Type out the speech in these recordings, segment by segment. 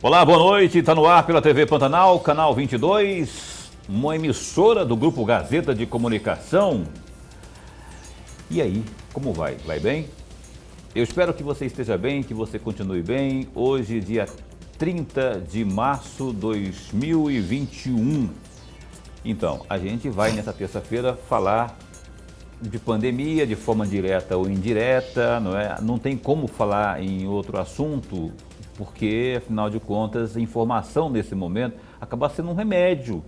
Olá, boa noite. Está no ar pela TV Pantanal, canal 22, uma emissora do Grupo Gazeta de Comunicação. E aí, como vai? Vai bem? Eu espero que você esteja bem, que você continue bem. Hoje, dia 30 de março de 2021. Então, a gente vai nessa terça-feira falar de pandemia de forma direta ou indireta, não é? Não tem como falar em outro assunto, porque, afinal de contas, a informação nesse momento acaba sendo um remédio.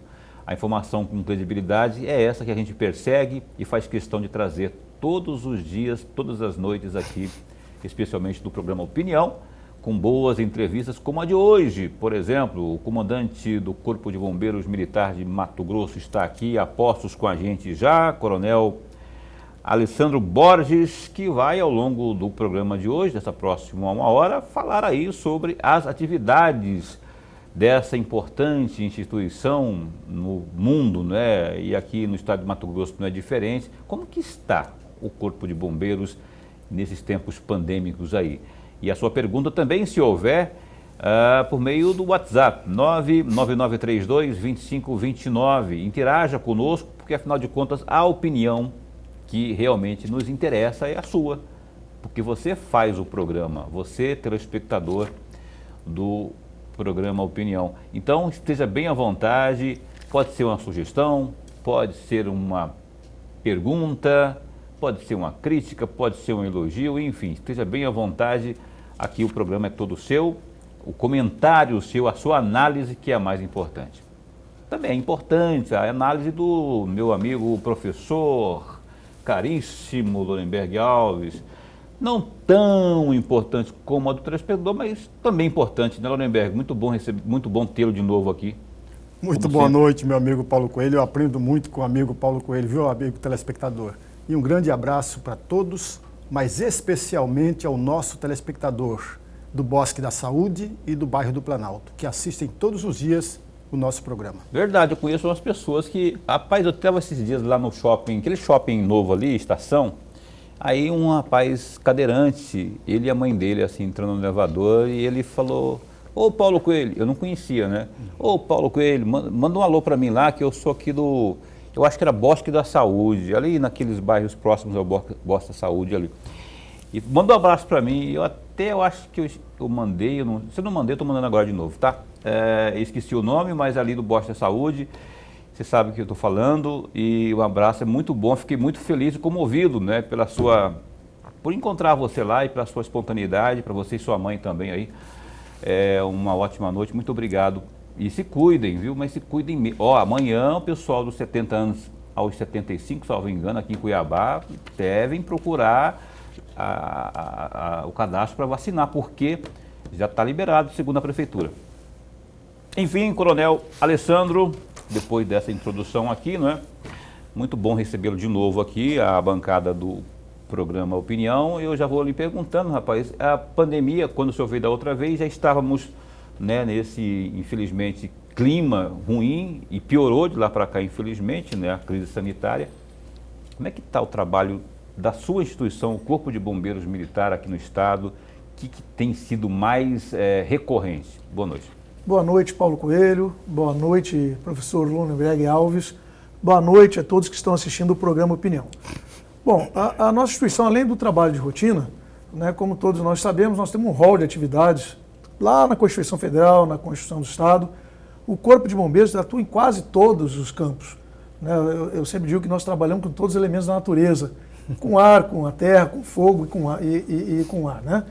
A informação com credibilidade é essa que a gente persegue e faz questão de trazer todos os dias, todas as noites aqui, especialmente do programa Opinião, com boas entrevistas como a de hoje. Por exemplo, o comandante do Corpo de Bombeiros Militar de Mato Grosso está aqui, a postos com a gente já, Coronel Alessandro Borges, que vai ao longo do programa de hoje, dessa próxima uma hora, falar aí sobre as atividades dessa importante instituição no mundo, né? E aqui no estado de Mato Grosso não é diferente. Como que está o Corpo de Bombeiros nesses tempos pandêmicos aí? E a sua pergunta também, se houver, por meio do WhatsApp, 99932-2529. Interaja conosco, porque afinal de contas a opinião que realmente nos interessa é a sua, porque você faz o programa, você, telespectador do programa Opinião. Então, esteja bem à vontade, pode ser uma sugestão, pode ser uma pergunta, pode ser uma crítica, pode ser um elogio, enfim, esteja bem à vontade, aqui o programa é todo seu, o comentário seu, a sua análise que é a mais importante. Também é importante a análise do meu amigo professor caríssimo Lorenberg Alves, não tão importante como a do telespectador, mas também importante, né, Lorenberg? Muito bom tê-lo de novo aqui. Muito boa noite, meu amigo Paulo Coelho. Eu aprendo muito com o amigo Paulo Coelho, viu, amigo telespectador? E um grande abraço para todos, mas especialmente ao nosso telespectador do Bosque da Saúde e do bairro do Planalto, que assistem todos os dias o nosso programa. Verdade, eu conheço umas pessoas que, rapaz, eu estava esses dias lá no shopping, aquele shopping novo ali, estação, aí um rapaz cadeirante, ele e a mãe dele, assim, entrando no elevador, e ele falou: ô Paulo Coelho, eu não conhecia, né? Ô Paulo Coelho, manda um alô para mim lá, que eu sou aqui do, eu acho que era Bosque da Saúde, ali naqueles bairros próximos ao Bosque da Saúde ali. E mandou um abraço para mim, eu acho que eu mandei, se eu não mandei, eu estou mandando agora de novo, tá? Esqueci o nome, mas ali do Bosque da Saúde, você sabe o que eu estou falando, e o abraço é muito bom, fiquei muito feliz e comovido, né, por encontrar você lá e pela sua espontaneidade, para você e sua mãe também aí, uma ótima noite, muito obrigado, e se cuidem, viu, mas se cuidem mesmo. Amanhã o pessoal dos 70 anos aos 75, salvo engano, aqui em Cuiabá, devem procurar o cadastro para vacinar, porque já está liberado, segundo a Prefeitura. Enfim, Coronel Alessandro, depois dessa introdução aqui, não é? Muito bom recebê-lo de novo aqui, a bancada do programa Opinião. Eu já vou lhe perguntando, rapaz, a pandemia, quando o senhor veio da outra vez, já estávamos, né, nesse, infelizmente, clima ruim e piorou de lá para cá, infelizmente, né, a crise sanitária. Como é que está o trabalho da sua instituição, o Corpo de Bombeiros Militar aqui no estado, que tem sido mais recorrente? Boa noite. Boa noite, Paulo Coelho. Boa noite, professor Lorenberg Alves. Boa noite a todos que estão assistindo o programa Opinião. Bom, a nossa instituição, além do trabalho de rotina, né, como todos nós sabemos, nós temos um rol de atividades lá na Constituição Federal, na Constituição do Estado. O Corpo de Bombeiros atua em quase todos os campos, né? Eu sempre digo que nós trabalhamos com todos os elementos da natureza, com ar, com a terra, com fogo e com ar, né?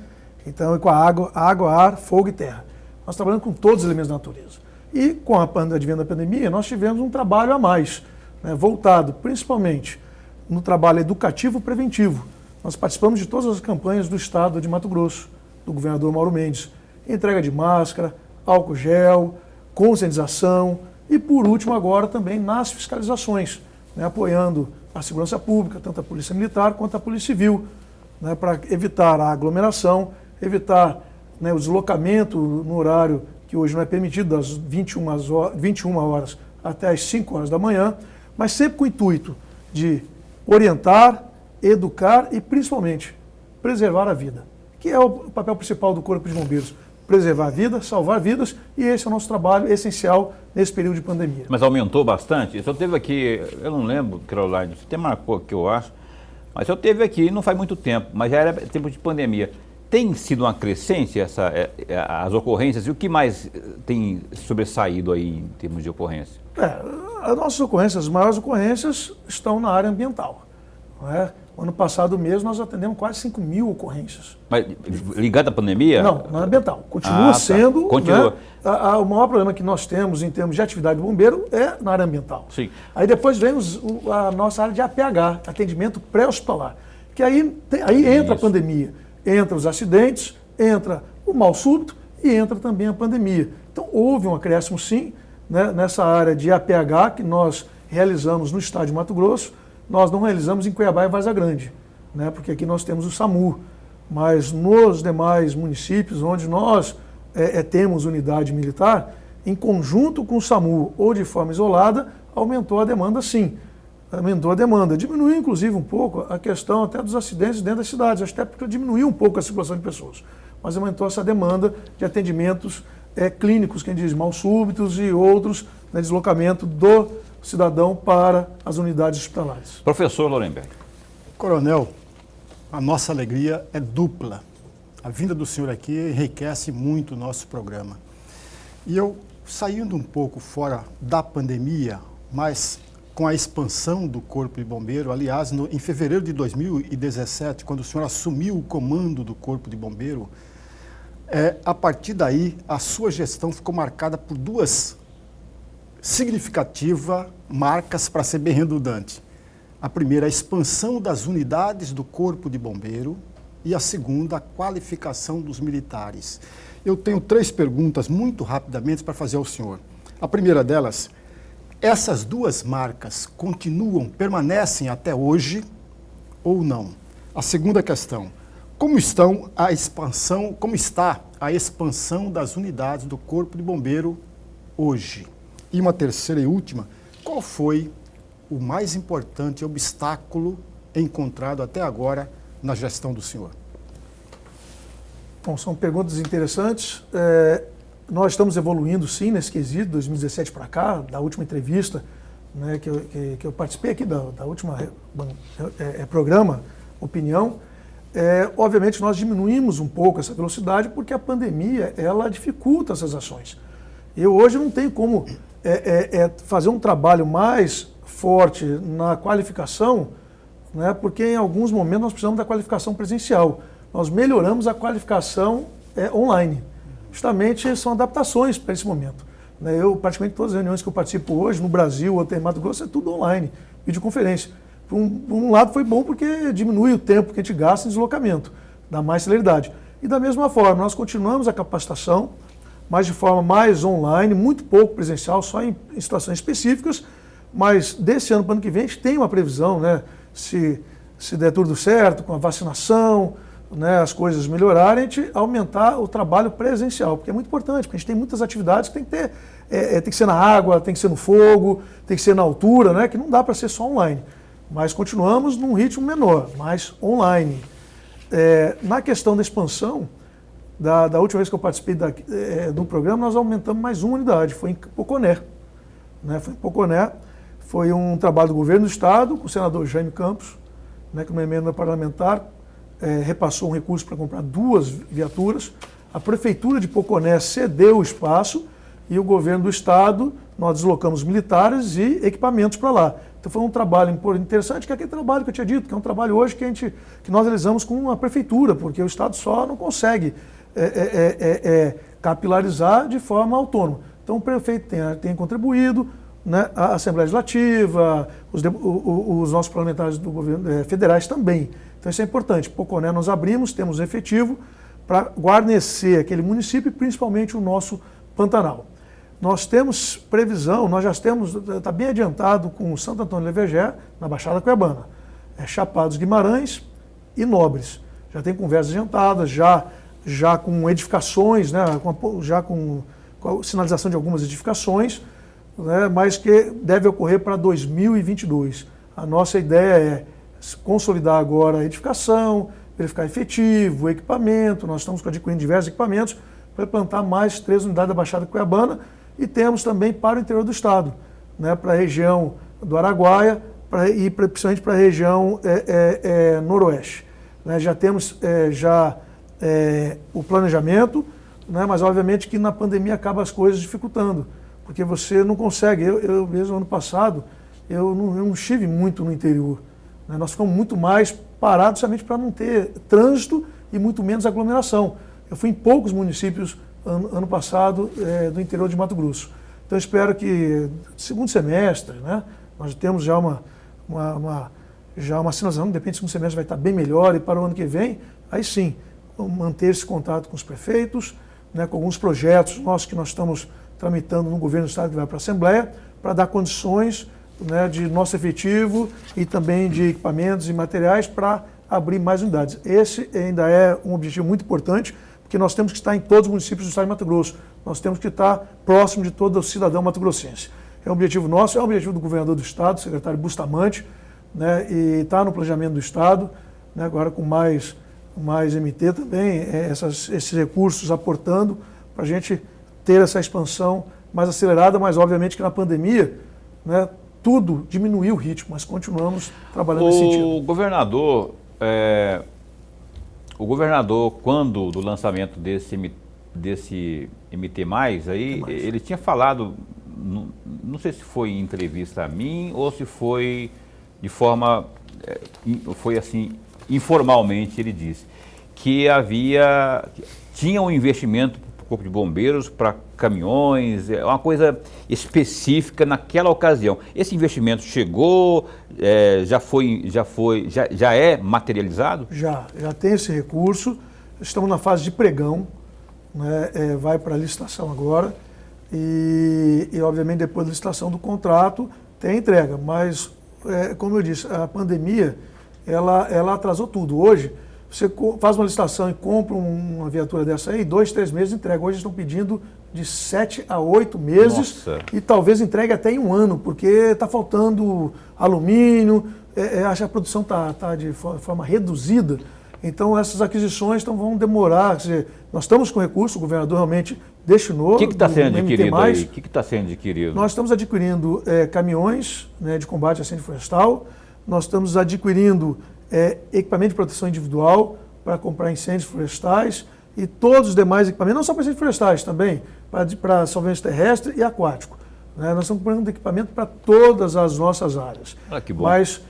Então, com a água, ar, fogo e terra. Nós trabalhamos com todos os elementos da natureza. E com a advento da pandemia, nós tivemos um trabalho a mais, né, voltado principalmente no trabalho educativo preventivo. Nós participamos de todas as campanhas do estado de Mato Grosso, do governador Mauro Mendes. Entrega de máscara, álcool gel, conscientização e, por último, agora também nas fiscalizações, né, apoiando a segurança pública, tanto a Polícia Militar quanto a Polícia Civil, né, para evitar a aglomeração, evitar, né, o deslocamento no horário que hoje não é permitido, das 21 horas até as 5 horas da manhã, mas sempre com o intuito de orientar, educar e, principalmente, preservar a vida, que é o papel principal do Corpo de Bombeiros. preservar a vida, salvar vidas, e esse é o nosso trabalho essencial nesse período de pandemia. Mas aumentou bastante? Eu teve aqui, eu não lembro, Caroline, você até marcou aqui, eu acho, mas eu teve aqui não faz muito tempo, mas já era tempo de pandemia. Tem sido uma crescente as ocorrências e o que mais tem sobressaído aí em termos de ocorrência? As nossas ocorrências, as maiores ocorrências estão na área ambiental. Não é? O ano passado mesmo nós atendemos quase 5 mil ocorrências. Mas ligado à pandemia? Não, na ambiental. Continua sendo. Continua. Né, o maior problema que nós temos em termos de atividade do bombeiro é na área ambiental. Sim. Aí depois vem a nossa área de APH, atendimento pré-hospitalar. Que aí entra a pandemia, entra os acidentes, entra o mal súbito e entra também a pandemia. Então houve um acréscimo sim, né, nessa área de APH que nós realizamos no estado de Mato Grosso. Nós não realizamos em Cuiabá e Várzea Grande, né, porque aqui nós temos o SAMU, mas nos demais municípios onde nós temos unidade militar, em conjunto com o SAMU ou de forma isolada, aumentou a demanda sim, aumentou a demanda. Diminuiu inclusive um pouco a questão até dos acidentes dentro das cidades, até porque diminuiu um pouco a circulação de pessoas, mas aumentou essa demanda de atendimentos clínicos, quem diz, mal súbitos e outros, né, deslocamento do cidadão para as unidades hospitalares. Professor Lorenberg. Coronel, a nossa alegria é dupla. A vinda do senhor aqui enriquece muito o nosso programa. E eu, saindo um pouco fora da pandemia, mas com a expansão do Corpo de Bombeiro, aliás, em fevereiro de 2017, quando o senhor assumiu o comando do Corpo de Bombeiro, a partir daí a sua gestão ficou marcada por duas significativas marcas, para ser bem redundante. A primeira, a expansão das unidades do Corpo de Bombeiro, e a segunda, a qualificação dos militares. Eu tenho 3 perguntas muito rapidamente para fazer ao senhor. A primeira delas, essas duas marcas permanecem até hoje ou não? A segunda questão, como está a expansão das unidades do Corpo de Bombeiro hoje? E uma terceira e última, qual foi o mais importante obstáculo encontrado até agora na gestão do senhor? Bom, são perguntas interessantes. Nós estamos evoluindo sim nesse quesito, 2017 para cá, da última entrevista, né, que eu participei aqui da última programa, Opinião. Obviamente nós diminuímos um pouco essa velocidade porque a pandemia ela dificulta essas ações. Eu hoje não tenho como fazer um trabalho mais forte na qualificação, né, porque em alguns momentos nós precisamos da qualificação presencial. Nós melhoramos a qualificação online. Justamente são adaptações para esse momento. Eu, praticamente todas as reuniões que eu participo hoje, no Brasil ou até em Mato Grosso, é tudo online, videoconferência. Por um lado foi bom porque diminui o tempo que a gente gasta em deslocamento, dá mais celeridade. E da mesma forma, nós continuamos a capacitação, mas de forma mais online, muito pouco presencial, só em situações específicas, mas desse ano para o ano que vem a gente tem uma previsão, né? Se der tudo certo, com a vacinação, né, as coisas melhorarem, a gente aumentar o trabalho presencial, porque é muito importante, porque a gente tem muitas atividades que tem que ter, tem que ser na água, tem que ser no fogo, tem que ser na altura, né, que não dá para ser só online. Mas continuamos num ritmo menor, mas online. Na questão da expansão, da última vez que eu participei do programa, nós aumentamos mais uma unidade, foi em Poconé. Né, foi em Poconé, foi um trabalho do governo do estado, com o senador Jaime Campos, né, que numa emenda parlamentar, repassou um recurso para comprar 2 viaturas. A prefeitura de Poconé cedeu o espaço e o governo do estado, nós deslocamos militares e equipamentos para lá. Então foi um trabalho interessante, que é aquele trabalho que eu tinha dito, que é um trabalho hoje que nós realizamos com a prefeitura, porque o estado só não consegue capilarizar de forma autônoma. Então o prefeito tem contribuído, né, a Assembleia Legislativa, os nossos parlamentares do governo federais também. Então isso é importante. Poconé nós abrimos, temos efetivo para guarnecer aquele município e principalmente o nosso Pantanal. Nós temos previsão, nós já temos, está bem adiantado com Santo Antônio Levegé, na Baixada Cuiabana, Chapados Guimarães e Nobres. Já tem conversas adiantadas, já com edificações, né, já com a sinalização de algumas edificações, né, mas que deve ocorrer para 2022. A nossa ideia é consolidar agora a edificação, verificar efetivo, equipamento. Nós estamos adquirindo diversos equipamentos para implantar mais 3 unidades da Baixada Cuiabana e temos também para o interior do estado, né, para a região do Araguaia e principalmente para a região noroeste. Né, já temos o planejamento, né, mas obviamente que na pandemia acaba as coisas dificultando, porque você não consegue. Eu mesmo ano passado, eu não estive muito no interior. Né, nós ficamos muito mais parados somente para não ter trânsito e muito menos aglomeração. Eu fui em poucos municípios ano passado do interior de Mato Grosso. Então eu espero que segundo semestre, né, nós temos já uma sinalização, de repente o segundo semestre vai estar bem melhor e para o ano que vem, aí sim, manter esse contato com os prefeitos, né, com alguns projetos nossos que nós estamos tramitando no governo do estado que vai para a Assembleia, para dar condições, né, de nosso efetivo e também de equipamentos e materiais para abrir mais unidades. Esse ainda é um objetivo muito importante, porque nós temos que estar em todos os municípios do estado de Mato Grosso. Nós temos que estar próximo de todo o cidadão mato-grossense. É um objetivo nosso, é um objetivo do governador do estado, secretário Bustamante, né, e está no planejamento do estado, né, agora com mais MT também, esses recursos aportando para a gente ter essa expansão mais acelerada, mas obviamente que na pandemia, né, tudo diminuiu o ritmo, mas continuamos trabalhando nesse sentido. O governador, quando do lançamento desse MT+, aí, ele tinha falado, não sei se foi em entrevista a mim ou se foi de forma, foi assim, informalmente ele disse, que tinha um investimento para o Corpo de Bombeiros, para caminhões, uma coisa específica naquela ocasião. Esse investimento chegou, já é materializado? Já tem esse recurso, estamos na fase de pregão, né, vai para a licitação agora e obviamente depois da licitação do contrato tem entrega, mas como eu disse, a pandemia ela atrasou tudo. Hoje você faz uma licitação e compra uma viatura dessa aí, 2, 3 meses entrega. Hoje estão pedindo de 7 a 8 meses. Nossa. E talvez entregue até em 1 ano, porque está faltando alumínio, a produção está de forma reduzida. Então essas aquisições vão demorar. Quer dizer, nós estamos com recurso, o governador realmente destinou. O que está sendo adquirido aí? O que está sendo adquirido? Nós estamos adquirindo caminhões, né, de combate a incêndio florestal, nós estamos adquirindo equipamento de proteção individual para comprar incêndios florestais e todos os demais equipamentos, não só para incêndios florestais, também para solvente terrestre e aquático. Né? Nós estamos comprando equipamento para todas as nossas áreas. Ah, que bom. Mas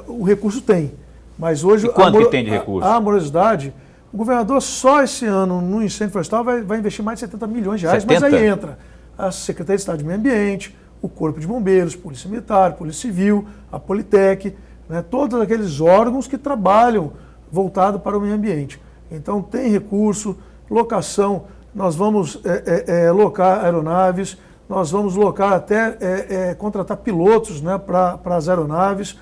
o recurso tem. Mas hoje, e quanto que tem de recurso? A morosidade, o governador só esse ano no incêndio florestal vai investir mais de 70 milhões de reais, 70? Mas aí entra a Secretaria de Estado de Meio Ambiente, o Corpo de Bombeiros, Polícia Militar, Polícia Civil, a Politec, né, todos aqueles órgãos que trabalham voltado para o meio ambiente. Então tem recurso, locação, nós vamos locar aeronaves, nós vamos locar até contratar pilotos, né, para as aeronaves,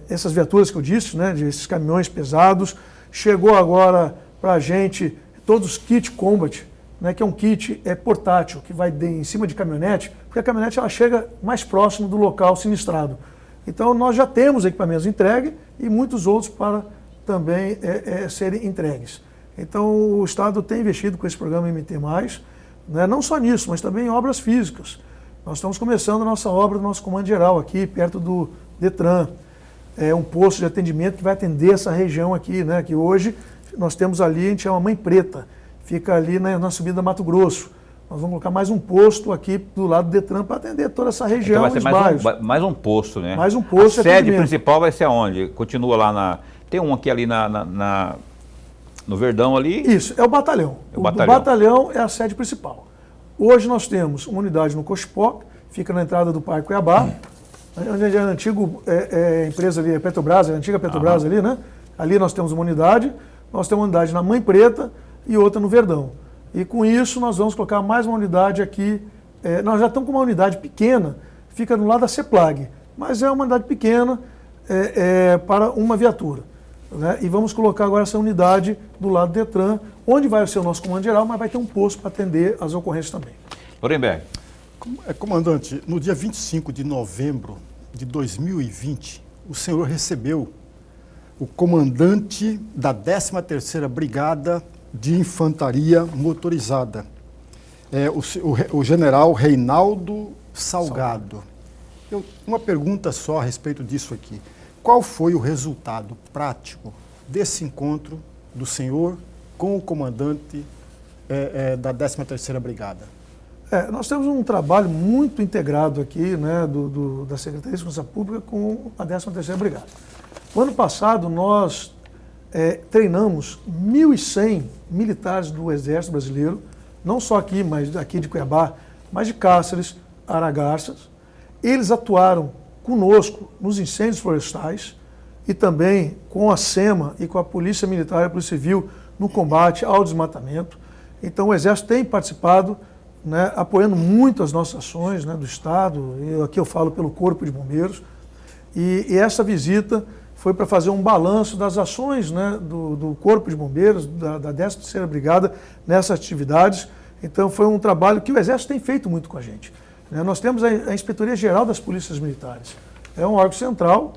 essas viaturas que eu disse, né, esses caminhões pesados. Chegou agora para a gente todos os kit combat, né, que é um kit portátil, que vai em cima de caminhonete, porque a caminhonete ela chega mais próximo do local sinistrado. Então nós já temos equipamentos entregues e muitos outros para também serem entregues. Então o Estado tem investido com esse programa MT+, né, não só nisso, mas também em obras físicas. Nós estamos começando a nossa obra do nosso comando geral aqui, perto do Detran. É um posto de atendimento que vai atender essa região aqui, né, que hoje nós temos ali, a gente chama Mãe Preta, fica ali na subida Mato Grosso. Nós vamos colocar mais um posto aqui do lado do Detran para atender toda essa região, então vai ser mais um posto, né? Mais um posto. A sede principal vai ser aonde? Continua lá tem um aqui ali no Verdão ali? Isso, é o batalhão. O batalhão é a sede principal. Hoje nós temos uma unidade no Cochipó, fica na entrada do Parque Cuiabá, onde é a antiga empresa ali, Petrobras, a antiga Petrobras ali, né? Ali nós temos uma unidade na Mãe Preta e outra no Verdão. E com isso nós vamos colocar mais uma unidade aqui. Nós já estamos com uma unidade pequena, fica no lado da CEPLAG, mas é uma unidade pequena para uma viatura. Né? E vamos colocar agora essa unidade do lado do Detran, onde vai ser o nosso comando geral, mas vai ter um posto para atender as ocorrências também. Lorenberg. Comandante, no dia 25 de novembro de 2020, o senhor recebeu o comandante da 13ª Brigada de Infantaria Motorizada, o general Reinaldo Salgado. Uma pergunta só a respeito disso aqui. Qual foi o resultado prático desse encontro do senhor com o comandante da 13ª Brigada? Nós temos um trabalho muito integrado aqui, né, da Secretaria de Segurança Pública com a 13ª Brigada. No ano passado, nós treinamos 1.100 militares do Exército Brasileiro, não só aqui, mas aqui de Cuiabá, mas de Cáceres, Aragarças. Eles atuaram conosco nos incêndios florestais e também com a SEMA e com a Polícia Militar e a Polícia Civil no combate ao desmatamento. Então, o Exército tem participado, né, apoiando muito as nossas ações, né, do Estado, aqui eu falo pelo Corpo de Bombeiros, e essa visita foi para fazer um balanço das ações, né, do Corpo de Bombeiros, da 13ª Brigada, nessas atividades. Então foi um trabalho que o Exército tem feito muito com a gente. Nós temos a Inspetoria Geral das Polícias Militares, é um órgão central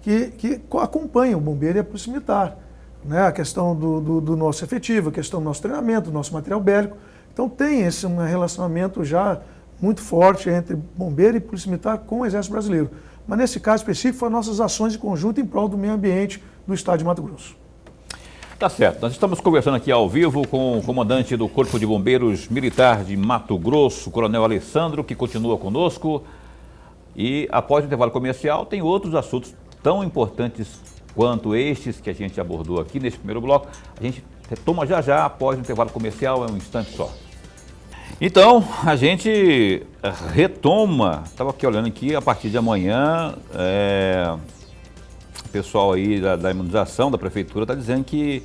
que acompanha o bombeiro e a Polícia Militar, né, a questão do nosso efetivo, a questão do nosso treinamento, do nosso material bélico. Então tem esse um relacionamento já muito forte entre bombeiro e polícia militar com o Exército Brasileiro. Mas nesse caso específico foram nossas ações de conjunto em prol do meio ambiente do estado de Mato Grosso. Tá certo, nós estamos conversando aqui ao vivo com o comandante do Corpo de Bombeiros Militar de Mato Grosso, Coronel Alessandro, que continua conosco. E após o intervalo comercial tem outros assuntos tão importantes quanto estes que a gente abordou aqui nesse primeiro bloco. A gente retoma já após o intervalo comercial, é um instante só. Então, a gente retoma, estava aqui olhando aqui, a partir de amanhã, o pessoal aí da imunização da prefeitura está dizendo que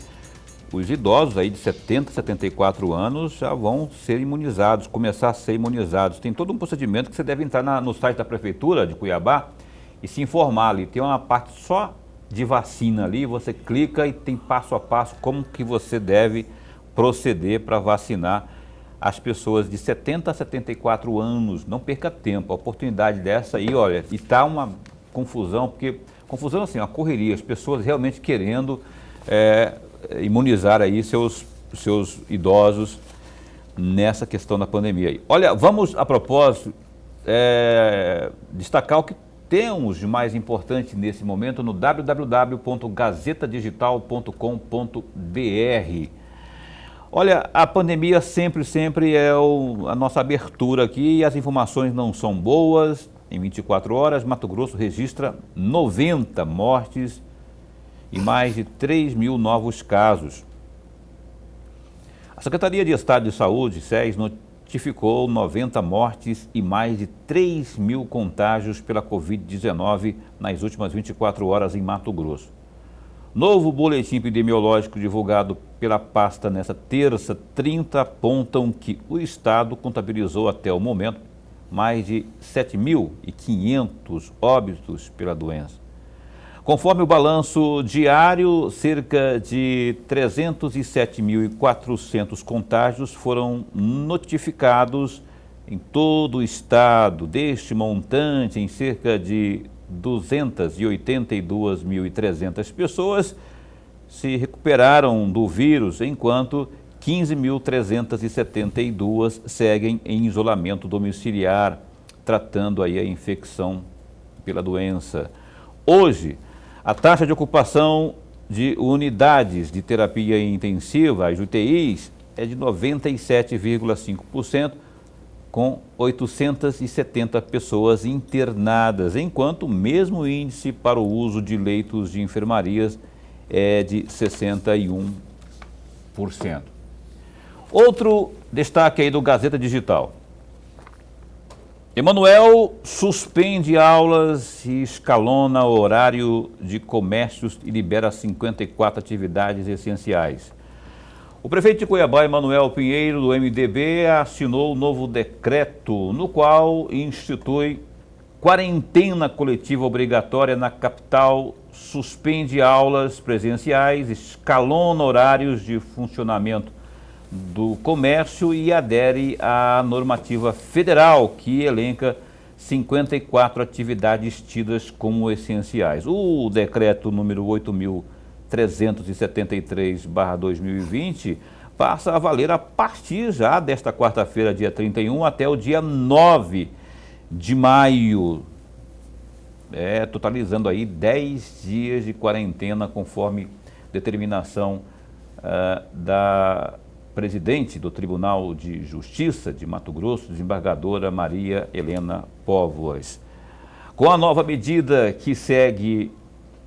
os idosos aí de 70, 74 anos já vão ser imunizados, começar a ser imunizados. Tem todo um procedimento que você deve entrar no site da prefeitura de Cuiabá e se informar ali. Tem uma parte só de vacina ali, você clica e tem passo a passo como que você deve proceder para vacinar as pessoas de 70 a 74 anos. Não perca tempo, a oportunidade dessa aí, olha, e tá uma confusão, porque, confusão assim, uma correria, as pessoas realmente querendo imunizar aí seus idosos nessa questão da pandemia aí. Olha, vamos a propósito destacar o que temos de mais importante nesse momento no www.gazetadigital.com.br. Olha, a pandemia sempre é a nossa abertura aqui e as informações não são boas. Em 24 horas, Mato Grosso registra 90 mortes e mais de 3.000 novos casos. A Secretaria de Estado de Saúde, SES, notificou 90 mortes e mais de 3.000 contágios pela Covid-19 nas últimas 24 horas em Mato Grosso. Novo boletim epidemiológico divulgado pela pasta nesta terça, 30 apontam que o estado contabilizou até o momento mais de 7.500 óbitos pela doença. Conforme o balanço diário, cerca de 307.400 contágios foram notificados em todo o estado. Deste montante, em cerca de 282.300 pessoas se recuperaram do vírus, enquanto 15.372 seguem em isolamento domiciliar, tratando aí a infecção pela doença. Hoje, a taxa de ocupação de unidades de terapia intensiva, as UTIs, é de 97,5%, com 870 pessoas internadas, enquanto o mesmo índice para o uso de leitos de enfermarias é de 61%. Outro destaque aí do Gazeta Digital. Emanuel suspende aulas e escalona o horário de comércios e libera 54 atividades essenciais. O prefeito de Cuiabá, Emanuel Pinheiro, do MDB, assinou um novo decreto no qual institui quarentena coletiva obrigatória na capital, suspende aulas presenciais, escalona horários de funcionamento do comércio e adere à normativa federal que elenca 54 atividades tidas como essenciais. O decreto número 8.373/2020 passa a valer a partir já desta quarta-feira, dia 31, até o dia 9 de maio. Totalizando aí 10 dias de quarentena, conforme determinação da presidente do Tribunal de Justiça de Mato Grosso, desembargadora Maria Helena Póvoas. Com a nova medida que segue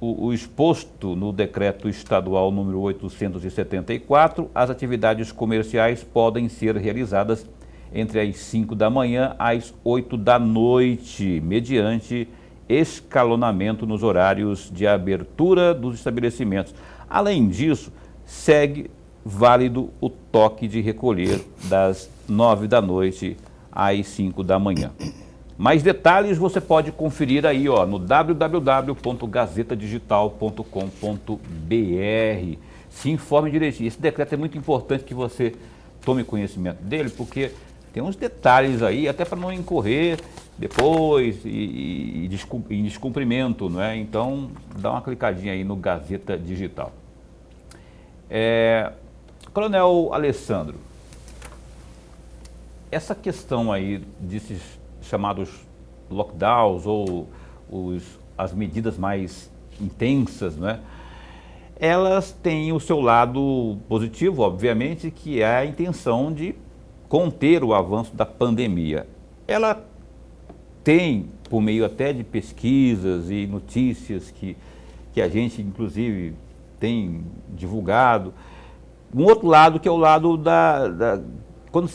o exposto no decreto estadual número 874, as atividades comerciais podem ser realizadas entre as 5 da manhã às 8 da noite, mediante escalonamento nos horários de abertura dos estabelecimentos. Além disso, segue válido o toque de recolher das 9 da noite às 5 da manhã. Mais detalhes você pode conferir aí no www.gazetadigital.com.br. Se informe direitinho. Esse decreto é muito importante que você tome conhecimento dele, porque tem uns detalhes aí, até para não incorrer depois em descumprimento, não é? Então, dá uma clicadinha aí no Gazeta Digital. Coronel Alessandro, essa questão aí desses chamados lockdowns ou as medidas mais intensas, né? Elas têm o seu lado positivo, obviamente, que é a intenção de conter o avanço da pandemia. Ela tem, por meio até de pesquisas e notícias que a gente, inclusive, tem divulgado, um outro lado que é o lado quando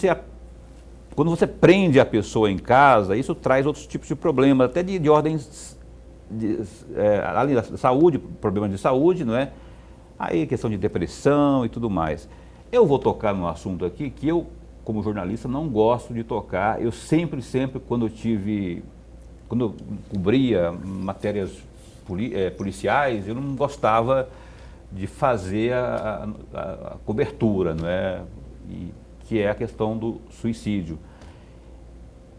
você prende a pessoa em casa, isso traz outros tipos de problemas, até de ordens além da saúde, problemas de saúde, não é? Aí questão de depressão e tudo mais. Eu vou tocar num assunto aqui que eu, como jornalista, não gosto de tocar. Eu sempre, quando eu cobria matérias policiais, eu não gostava de fazer a cobertura, não é? Que é a questão do suicídio.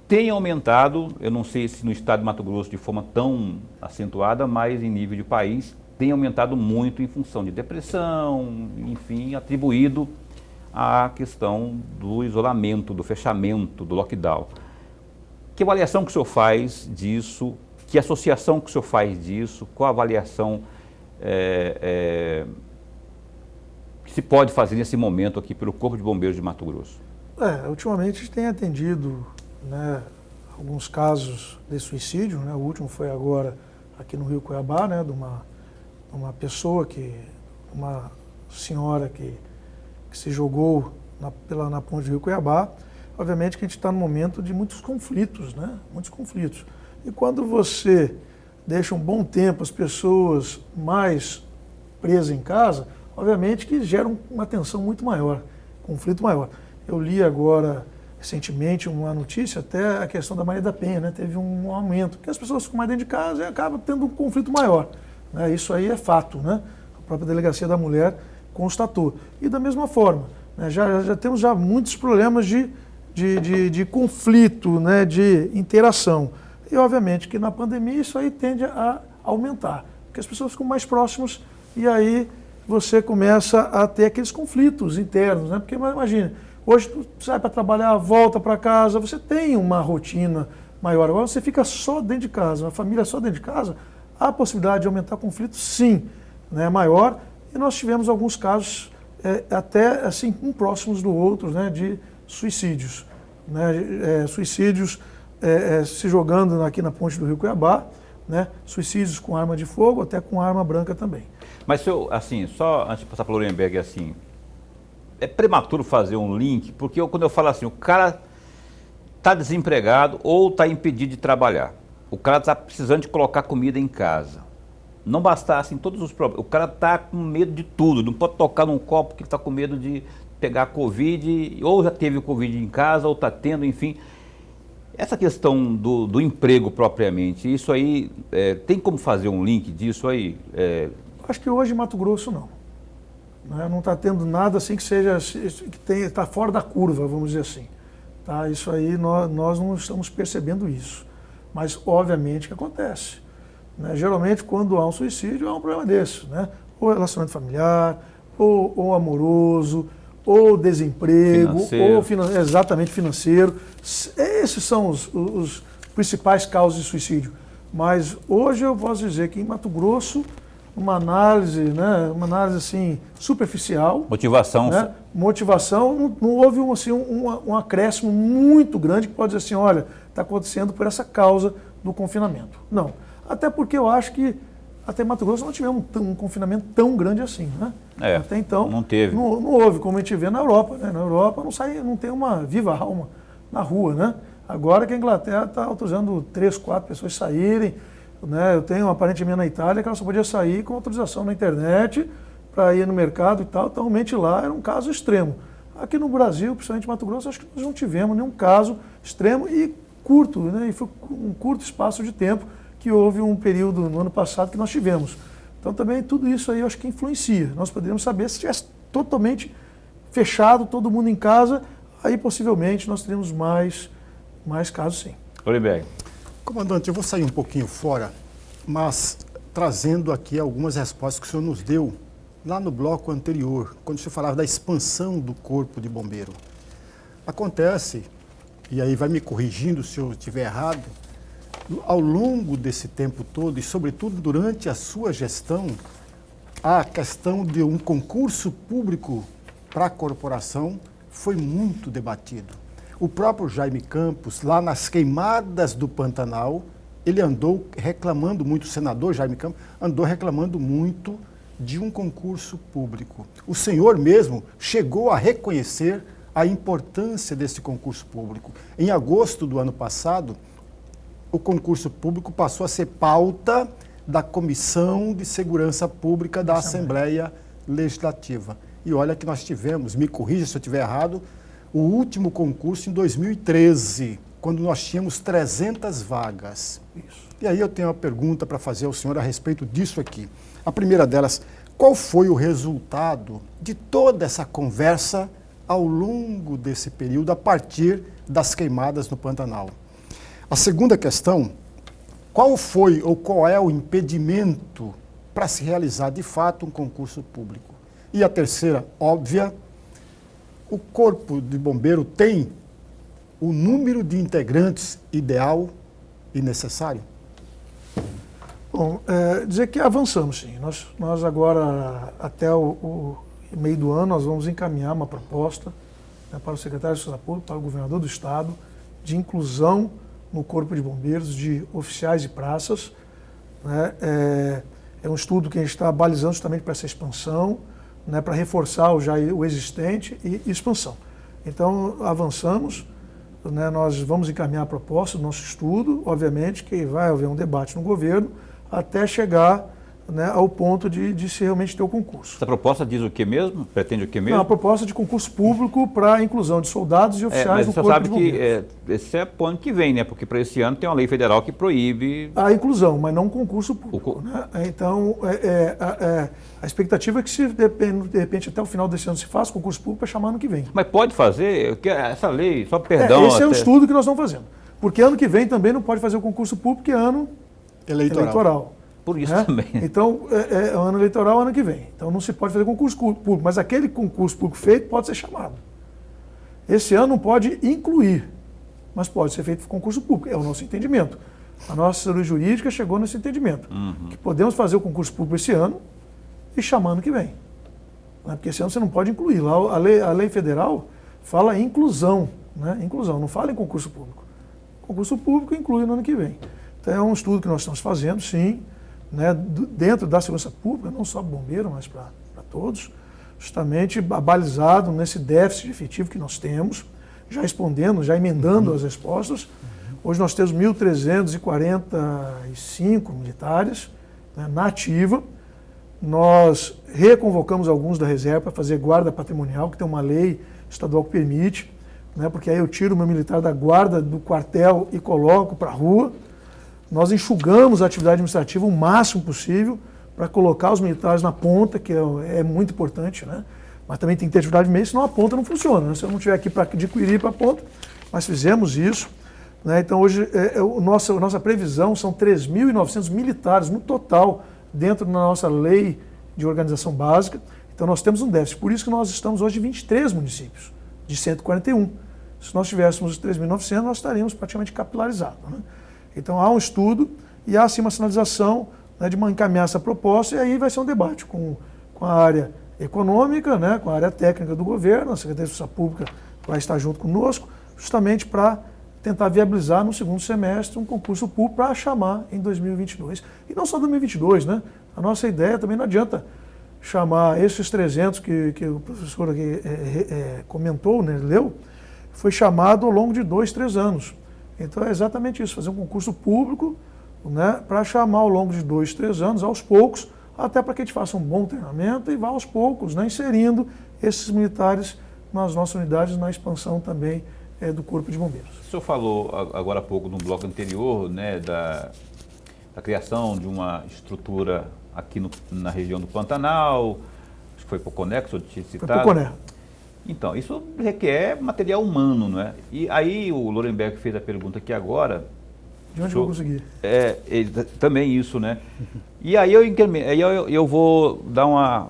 Tem aumentado, eu não sei se no estado de Mato Grosso de forma tão acentuada, mas em nível de país, tem aumentado muito em função de depressão, enfim, atribuído à questão do isolamento, do fechamento, do lockdown. Que avaliação que o senhor faz disso? Que associação que o senhor faz disso? Qual a avaliação que se pode fazer nesse momento aqui pelo Corpo de Bombeiros de Mato Grosso? Ultimamente a gente tem atendido, né, alguns casos de suicídio, né? O último foi agora aqui no Rio Cuiabá, né, de uma pessoa uma senhora que se jogou na ponte do Rio Cuiabá. Obviamente que a gente está num momento de muitos conflitos, né? Muitos conflitos. E quando você deixa um bom tempo as pessoas mais presas em casa, obviamente que gera uma tensão muito maior, conflito maior. Eu li agora, recentemente, uma notícia, até a questão da Maria da Penha, né? Teve um aumento, porque as pessoas ficam mais dentro de casa e acaba tendo um conflito maior, né? Isso aí é fato, né? A própria Delegacia da Mulher constatou. E da mesma forma, né, já temos muitos problemas de conflito, né, de interação. E obviamente que na pandemia isso aí tende a aumentar, porque as pessoas ficam mais próximas e aí você começa a ter aqueles conflitos internos, né? Porque imagina, hoje tu sai para trabalhar, volta para casa, você tem uma rotina maior. Agora você fica só dentro de casa, a família só dentro de casa, há a possibilidade de aumentar conflito, sim, né, maior. E nós tivemos alguns casos até assim, um próximos do outro, né, de suicídios. Né, suicídios se jogando aqui na ponte do Rio Cuiabá, né, suicídios com arma de fogo, até com arma branca também. Mas, senhor, assim, só antes de passar para o Lorenberg, assim, é prematuro fazer um link, porque quando eu falo assim, o cara está desempregado ou está impedido de trabalhar, o cara está precisando de colocar comida em casa. Não bastassem todos os problemas. O cara está com medo de tudo, não pode tocar num copo porque está com medo de pegar Covid, ou já teve o Covid em casa, ou está tendo, enfim. Essa questão do emprego propriamente, isso aí, tem como fazer um link disso aí? Acho que hoje em Mato Grosso não. Não está tendo nada assim que seja, está fora da curva, vamos dizer assim. Tá? Isso aí, nós não estamos percebendo isso. Mas, obviamente, que acontece. Né? Geralmente, quando há um suicídio, é um problema desse, né? Ou relacionamento familiar, ou amoroso, ou desemprego, Financeiro. ou exatamente financeiro. Esses são os principais causas de suicídio. Mas hoje eu posso dizer que em Mato Grosso, uma análise, né, uma análise assim, superficial, Motivação. né, motivação, não houve um acréscimo muito grande que pode dizer assim, olha, está acontecendo por essa causa do confinamento. Não. Até porque eu acho que até Mato Grosso não tivemos um confinamento tão grande assim, né? Até então não teve. Não houve, como a gente vê na Europa, né? Na Europa não tem uma viva alma na rua, né? Agora que a Inglaterra está autorizando 3, 4 pessoas saírem, né? Eu tenho uma parente minha na Itália que ela só podia sair com autorização na internet para ir no mercado e tal, então realmente lá era um caso extremo. Aqui no Brasil, principalmente em Mato Grosso, acho que nós não tivemos nenhum caso extremo e curto, né? E foi um curto espaço de tempo que houve um período no ano passado que nós tivemos. Então também tudo isso aí eu acho que influencia. Nós poderíamos saber se estivesse totalmente fechado, todo mundo em casa, aí possivelmente nós teríamos mais casos sim. Oliveira. Comandante, eu vou sair um pouquinho fora, mas trazendo aqui algumas respostas que o senhor nos deu lá no bloco anterior, quando o senhor falava da expansão do Corpo de Bombeiro. Acontece, e aí vai me corrigindo se eu estiver errado, ao longo desse tempo todo, e sobretudo durante a sua gestão, a questão de um concurso público para a corporação foi muito debatido. O próprio Jaime Campos, lá nas queimadas do Pantanal, ele andou reclamando muito, o senador Jaime Campos andou reclamando muito de um concurso público. O senhor mesmo chegou a reconhecer a importância desse concurso público. Em agosto do ano passado, o concurso público passou a ser pauta da Comissão de Segurança Pública da Assembleia Legislativa. E olha que nós tivemos, me corrija se eu estiver errado, o último concurso em 2013, quando nós tínhamos 300 vagas. Isso. E aí eu tenho uma pergunta para fazer ao senhor a respeito disso aqui. A primeira delas, qual foi o resultado de toda essa conversa ao longo desse período, a partir das queimadas no Pantanal? A segunda questão, qual foi ou qual é o impedimento para se realizar de fato um concurso público? E a terceira, óbvia, o Corpo de Bombeiro tem o número de integrantes ideal e necessário? Bom, dizer que avançamos sim. Nós agora, até o meio do ano, nós vamos encaminhar uma proposta, né, para o secretário de Segurança Pública, para o governador do estado, de inclusão no Corpo de Bombeiros de oficiais de praças. Né? É um estudo que a gente está balizando justamente para essa expansão, né, para reforçar o existente e expansão. Então, avançamos, né, nós vamos encaminhar a proposta do nosso estudo, obviamente que vai haver um debate no governo, até chegar, né, ao ponto de se realmente ter o concurso. Essa proposta diz o que mesmo? Pretende o que mesmo? Não, a proposta de concurso público para a inclusão de soldados e oficiais no Corpo de Bombeiros. Você sabe que esse é para o ano que vem, né? Porque para esse ano tem uma lei federal que proíbe... A inclusão, mas não um concurso público. Né? Então, a expectativa é que, se de repente até o final desse ano se faça concurso público para chamar ano que vem. Mas pode fazer? Essa lei, só perdão... Esse é o estudo que nós estamos fazendo. Porque ano que vem também não pode fazer o concurso público, porque é ano eleitoral. Por isso né? também. Então, é ano eleitoral ano que vem. Então não se pode fazer concurso público, mas aquele concurso público feito pode ser chamado. Esse ano não pode incluir, mas pode ser feito concurso público. É o nosso entendimento. A nossa assessoria jurídica chegou nesse entendimento. Que podemos fazer o concurso público esse ano e chamar ano que vem. Né? Porque esse ano você não pode incluir. Lá a lei federal fala em inclusão. Né? Inclusão, não fala em concurso público. Concurso público inclui no ano que vem. Então é um estudo que nós estamos fazendo, sim, né, dentro da segurança pública, não só bombeiro, mas para todos, justamente balizado nesse déficit efetivo que nós temos, já respondendo, já emendando as respostas. Hoje nós temos 1.345 militares, né, na ativa. Nós reconvocamos alguns da reserva para fazer guarda patrimonial, que tem uma lei estadual que permite, né, porque aí eu tiro o meu militar da guarda do quartel e coloco para a rua. Nós enxugamos a atividade administrativa o máximo possível para colocar os militares na ponta, que é muito importante, né? Mas também tem que ter atividade de meio, senão a ponta não funciona. Né? Se eu não estiver aqui para adquirir para a ponta, nós fizemos isso. Né? Então hoje a nossa previsão são 3.900 militares no total dentro da nossa lei de organização básica. Então nós temos um déficit. Por isso que nós estamos hoje em 23 municípios, de 141. Se nós tivéssemos os 3.900, nós estaríamos praticamente capilarizados, né? Então há um estudo e há sim uma sinalização, né, de encaminhar essa proposta, e aí vai ser um debate com a área econômica, né, com a área técnica do governo, a Secretaria de Segurança Pública vai estar junto conosco, justamente para tentar viabilizar no segundo semestre um concurso público para chamar em 2022. E não só 2022, né? A nossa ideia também não adianta chamar esses 300 que o professor aqui comentou, né, leu, foi chamado ao longo de 2, 3 anos. Então é exatamente isso, fazer um concurso público, né, para chamar ao longo de 2, 3 anos, aos poucos, até para que a gente faça um bom treinamento e vá aos poucos, né, inserindo esses militares nas nossas unidades, na expansão também do Corpo de Bombeiros. O senhor falou agora há pouco, no bloco anterior, né, da criação de uma estrutura aqui na região do Pantanal, acho que foi Poconé que o senhor tinha citado. Foi Poconé. Então, isso requer material humano, não é? E aí o Lorenberg fez a pergunta aqui agora. De onde eu consegui? Também isso, né? E aí eu vou dar uma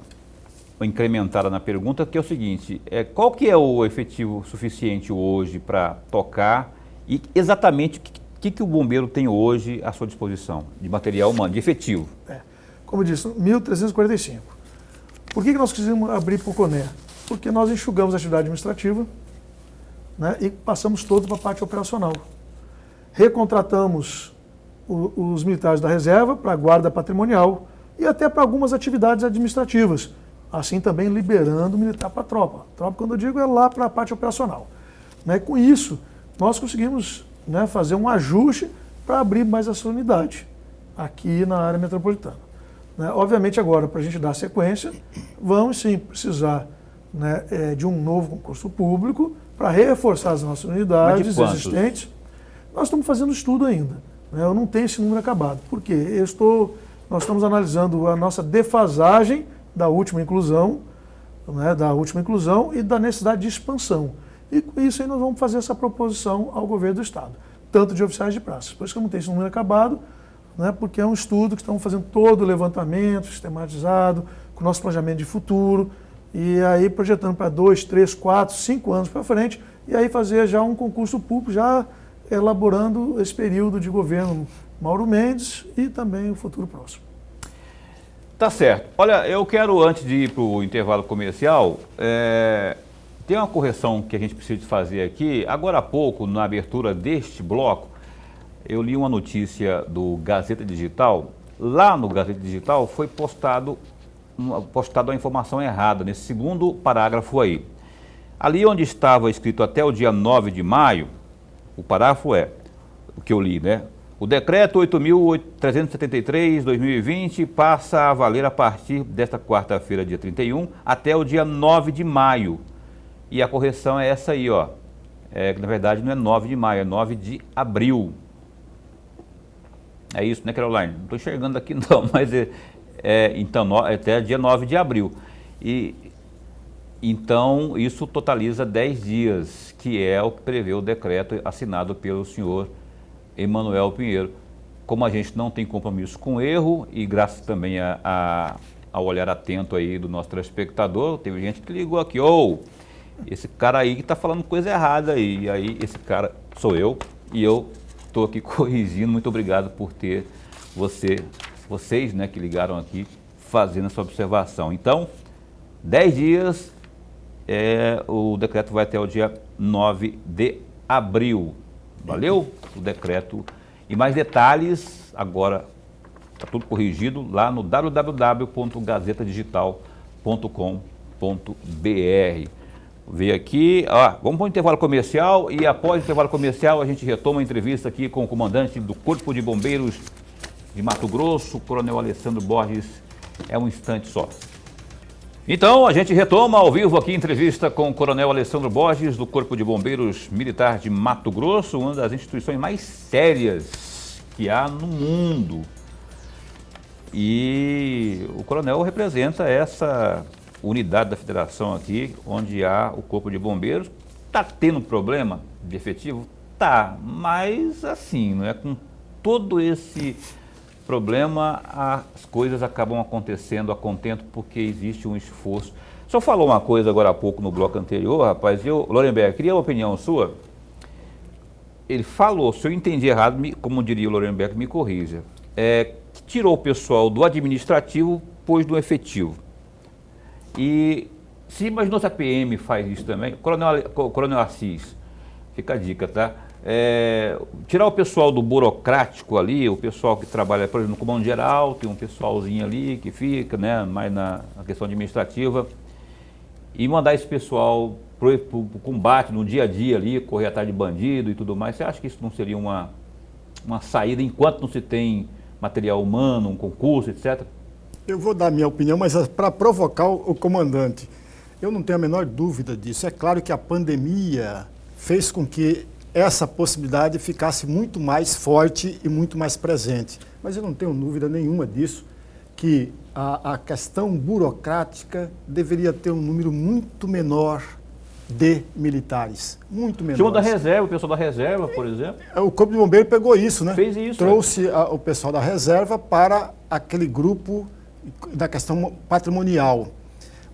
incrementada na pergunta, que é o seguinte, qual que é o efetivo suficiente hoje para tocar e exatamente o que o bombeiro tem hoje à sua disposição de material humano, de efetivo? Como eu disse, 1.345. Por que nós quisimos abrir Poconé? Porque nós enxugamos a atividade administrativa, né, e passamos todo para a parte operacional. Recontratamos os militares da reserva para a guarda patrimonial e até para algumas atividades administrativas, assim também liberando o militar para a tropa. Tropa, quando eu digo, é lá para a parte operacional. Né, com isso, nós conseguimos, né, fazer um ajuste para abrir mais essa unidade aqui na área metropolitana. Né, obviamente agora, para a gente dar sequência, vamos sim precisar, né, de um novo concurso público para reforçar as nossas unidades existentes. Nós estamos fazendo estudo ainda, né? Eu não tenho esse número acabado. Por quê? Nós estamos analisando a nossa defasagem da última inclusão, né, e da necessidade de expansão. E com isso aí nós vamos fazer essa proposição ao governo do Estado, tanto de oficiais de praça. Por isso que eu não tenho esse número acabado, né, porque é um estudo que estamos fazendo todo o levantamento sistematizado, com o nosso planejamento de futuro, e aí projetando para 2, 3, 4, 5 anos para frente, e aí fazer já um concurso público, já elaborando esse período de governo Mauro Mendes e também o futuro próximo. Tá certo. Olha, eu quero, antes de ir para o intervalo comercial, tem uma correção que a gente precisa fazer aqui. Agora há pouco, na abertura deste bloco, eu li uma notícia do Gazeta Digital. Lá no Gazeta Digital foi postado a informação errada, nesse segundo parágrafo aí. Ali onde estava escrito até o dia 9 de maio, o parágrafo o que eu li, né? O decreto 8.373/2020 passa a valer a partir desta quarta-feira, dia 31, até o dia 9 de maio. E a correção é essa aí, ó. Na verdade não é 9 de maio, é 9 de abril. É isso, né, Caroline? Não estou enxergando aqui não, mas então, até dia 9 de abril. Então, isso totaliza 10 dias, que é o que prevê o decreto assinado pelo senhor Emanuel Pinheiro. Como a gente não tem compromisso com erro, e graças também ao olhar atento aí do nosso telespectador, teve gente que ligou aqui, esse cara aí que está falando coisa errada aí. E aí, esse cara sou eu, e eu estou aqui corrigindo. Muito obrigado por ter vocês, né, que ligaram aqui, fazendo essa observação. Então, 10 dias, o decreto vai até o dia 9 de abril. Valeu? O decreto. E mais detalhes, agora está tudo corrigido lá no www.gazetadigital.com.br. Veio aqui, vamos para o intervalo comercial e após o intervalo comercial a gente retoma a entrevista aqui com o comandante do Corpo de Bombeiros de Mato Grosso, Coronel Alessandro Borges. É um instante só. Então, a gente retoma ao vivo aqui a entrevista com o Coronel Alessandro Borges, do Corpo de Bombeiros Militar de Mato Grosso, uma das instituições mais sérias que há no mundo. E o coronel representa essa unidade da federação aqui, onde há o Corpo de Bombeiros. Está tendo problema de efetivo? Tá, mas assim, não é com todo esse problema, as coisas acabam acontecendo a contento porque existe um esforço. O senhor falou uma coisa agora há pouco no bloco anterior, rapaz, Lorenberg, queria uma opinião sua. Ele falou, se eu entendi errado, como diria o Lorenberg, me corrija, que tirou o pessoal do administrativo, pôs do efetivo. E se imaginou se a PM faz isso também, Coronel Assis, fica a dica, tá? Tirar o pessoal do burocrático ali, o pessoal que trabalha, por exemplo, no comando geral, tem um pessoalzinho ali que fica, né, mais na questão administrativa, e mandar esse pessoal para o combate no dia a dia ali, correr atrás de bandido e tudo mais. Você acha que isso não seria uma saída enquanto não se tem material humano, um concurso, etc? Eu vou dar a minha opinião, mas para provocar o comandante, eu não tenho a menor dúvida disso. É claro que a pandemia fez com que essa possibilidade ficasse muito mais forte e muito mais presente. Mas eu não tenho dúvida nenhuma disso, que a questão burocrática deveria ter um número muito menor de militares, muito menor. Tinha o da reserva, o pessoal da reserva, por exemplo. O Corpo de Bombeiro pegou isso, né? Fez isso. Trouxe o pessoal da reserva para aquele grupo da questão patrimonial.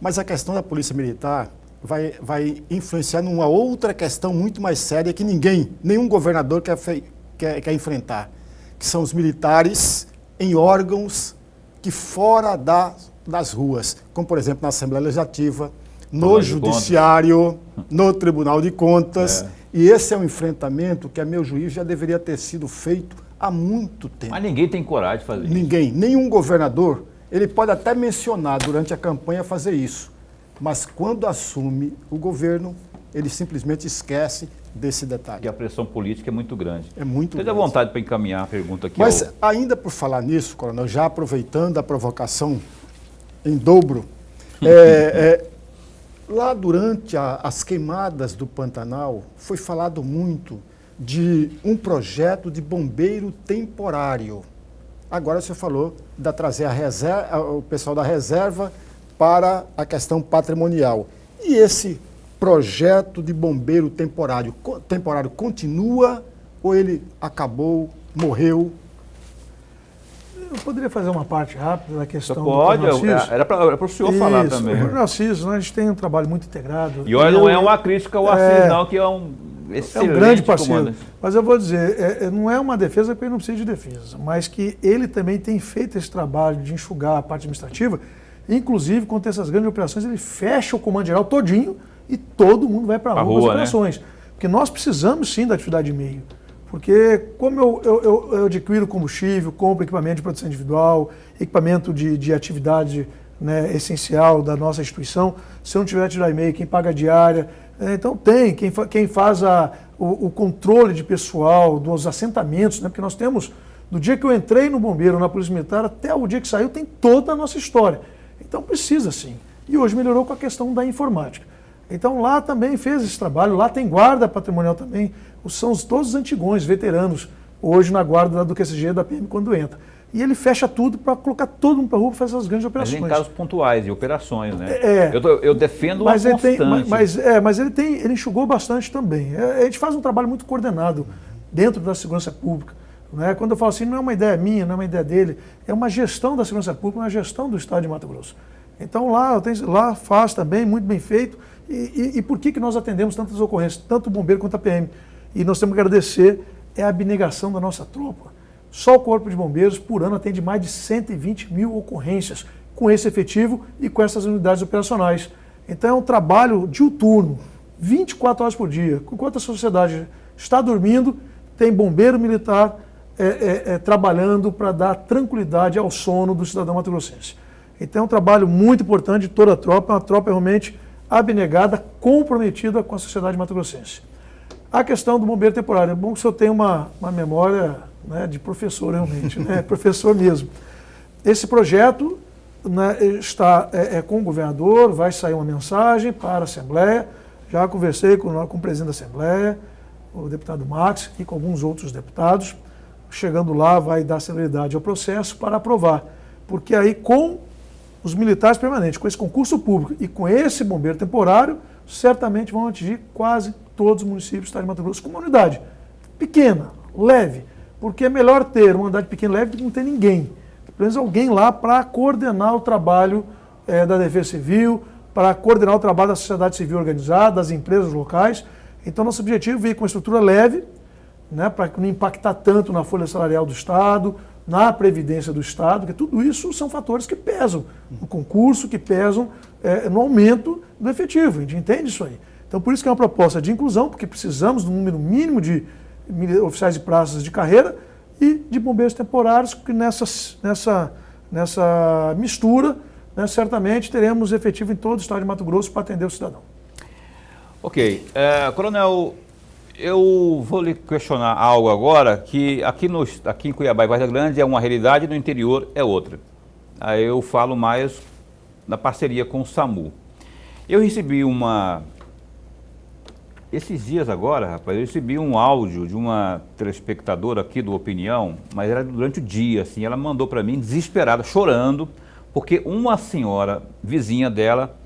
Mas a questão da Polícia Militar vai influenciar numa outra questão muito mais séria que nenhum governador quer enfrentar, que são os militares em órgãos que fora das ruas, como por exemplo na Assembleia Legislativa, no Judiciário, no Tribunal de Contas. E esse é um enfrentamento que, a meu juízo, já deveria ter sido feito há muito tempo. Mas ninguém tem coragem de fazer isso. Nenhum governador, ele pode até mencionar durante a campanha fazer isso, mas quando assume o governo, ele simplesmente esquece desse detalhe. E a pressão política é muito grande. É muito grande. Você dá vontade para encaminhar a pergunta aqui. Mas ainda por falar nisso, coronel, já aproveitando a provocação em dobro, lá durante as queimadas do Pantanal, foi falado muito de um projeto de bombeiro temporário. Agora você falou de trazer o pessoal da reserva para a questão patrimonial. E esse projeto de bombeiro temporário continua ou ele acabou, morreu? Eu poderia fazer uma parte rápida da questão do pode, Narciso. era para o senhor falar também. O Narciso, a gente tem um trabalho muito integrado. E olha, não é uma crítica ao Assis, não, que é um excelente grande parceiro. comandante. Mas eu vou dizer, não é uma defesa porque ele não precisa de defesa, mas que ele também tem feito esse trabalho de enxugar a parte administrativa, inclusive, quando tem essas grandes operações, ele fecha o comando geral todinho e todo mundo vai para a rua com as operações. Né? Porque nós precisamos sim da atividade de meio. Porque como eu adquiro combustível, compro equipamento de proteção individual, equipamento de atividade, né, essencial da nossa instituição, se eu não tiver atividade de meio, quem paga a diária, então tem, quem faz o controle de pessoal dos assentamentos, né, porque nós temos, do dia que eu entrei no bombeiro, na Polícia Militar, até o dia que saiu, tem toda a nossa história. Então precisa sim. E hoje melhorou com a questão da informática. Então lá também fez esse trabalho, lá tem guarda patrimonial também, são todos os antigões, veteranos, hoje na guarda do QCG da PM quando entra. E ele fecha tudo para colocar todo mundo para a rua para fazer essas grandes operações. Mas em casos pontuais e operações, né? Eu defendo uma constante. Mas ele enxugou bastante também. A gente faz um trabalho muito coordenado dentro da segurança pública. Né? Quando eu falo assim, não é uma ideia minha, não é uma ideia dele, é uma gestão da segurança pública, uma gestão do Estado de Mato Grosso. Então lá faz também, muito bem feito. E por que nós atendemos tantas ocorrências, tanto o bombeiro quanto a PM? E nós temos que agradecer a abnegação da nossa tropa. Só o Corpo de Bombeiros, por ano, atende mais de 120 mil ocorrências com esse efetivo e com essas unidades operacionais. Então é um trabalho diuturno, 24 horas por dia. Enquanto a sociedade está dormindo, tem bombeiro militar trabalhando para dar tranquilidade ao sono do cidadão mato-grossense. Então é um trabalho muito importante de toda a tropa, uma tropa realmente abnegada, comprometida com a sociedade mato-grossense. A questão do bombeiro temporário, é bom que o senhor tenha uma memória, né, de professor realmente, né, professor mesmo. Esse projeto, né, está com o governador, vai sair uma mensagem para a Assembleia, já conversei com o presidente da Assembleia, o deputado Max e com alguns outros deputados, chegando lá vai dar celeridade ao processo para aprovar, porque aí com os militares permanentes, com esse concurso público e com esse bombeiro temporário, certamente vão atingir quase todos os municípios do estado de Mato Grosso com uma unidade pequena, leve, Porque é melhor ter uma unidade pequena e leve do que não ter ninguém. Pelo menos alguém lá para coordenar o trabalho da Defesa Civil, para coordenar o trabalho da sociedade civil organizada, das empresas locais. Então, nosso objetivo é vir com uma estrutura leve, né, para não impactar tanto na folha salarial do Estado, na Previdência do Estado, que tudo isso são fatores que pesam no concurso, que pesam no aumento do efetivo. A gente entende isso aí. Então, por isso que é uma proposta de inclusão, porque precisamos de um número mínimo de oficiais de praças de carreira e de bombeiros temporários, que nessa mistura, né, certamente teremos efetivo em todo o Estado de Mato Grosso para atender o cidadão. Ok. Coronel, eu vou lhe questionar algo agora, que aqui em Cuiabá e Vargem Grande é uma realidade, no interior é outra. Aí eu falo mais na parceria com o SAMU. Eu recebi esses dias agora, rapaz, eu recebi um áudio de uma telespectadora aqui do Opinião, mas era durante o dia, assim, ela mandou para mim desesperada, chorando, porque uma senhora vizinha dela